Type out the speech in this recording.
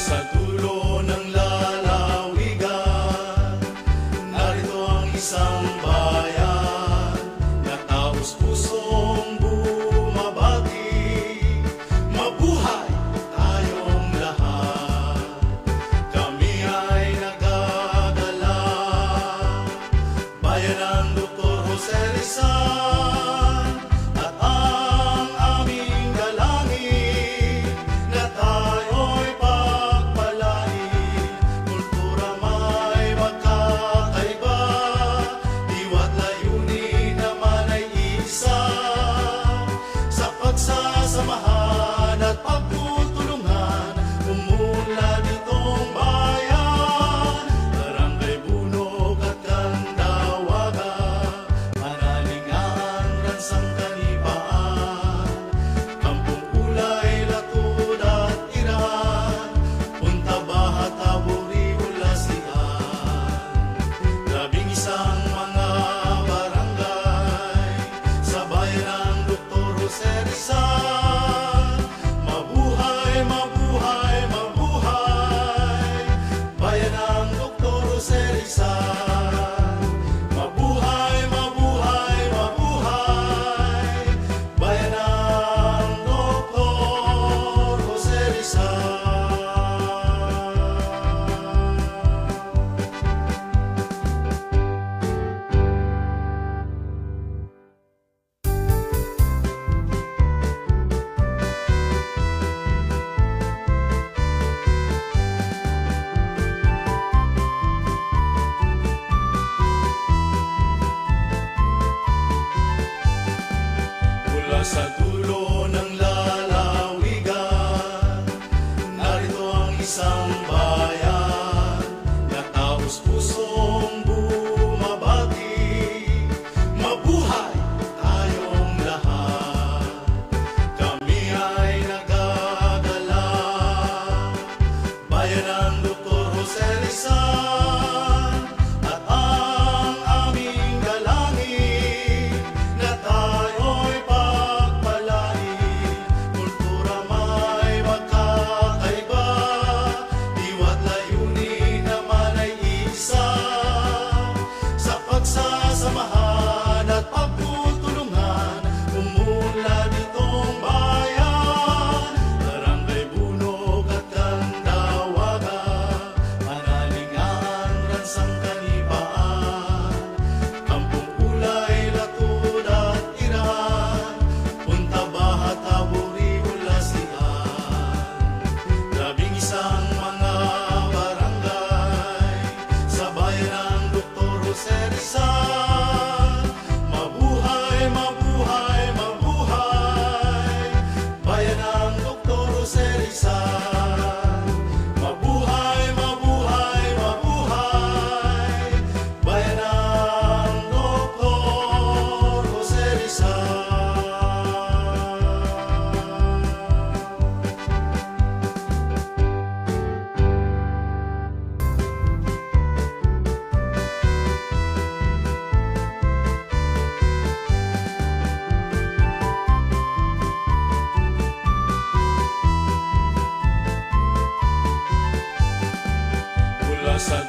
Sa dulo ng lalawigan, narito ang isang bayan na taos-pusong bumabati. Mabuhay tayong lahat, kami ay nagdadala. Bayan ng Dr. Jose Rizal at ang aming dalangin na tayo'y samahan at pagtutulungan, umunlad itong bayan. Barangay Bunog at Kandawagan, Manalingan, Ransang Kanibaan, Kampong Kulay, Latud at Iran, Punta Bahat, Taburi, Ulasian. 11 mga barangay sa bayan ng Dr. Jose Rizal. Sa dulo ng lalawigan, narito ang isang bayan na taos-pusong bumabati. Mabuhay tayong lahat, kami ay nagdadala. Bayan ng Dr. Jose Rizal at ang aming dalangin na tayo'y samahan at pagtutulungan, umunlad itong bayan. Barangay Bunog at Kandawagan, Manalingan, Ransang Kanibaan, Kampong Kulay, Latud at Iran, Punta Bahat, Taburi, Ulasian. 11 mga barangay sa bayan ng Dr. Jose Rizal. Sa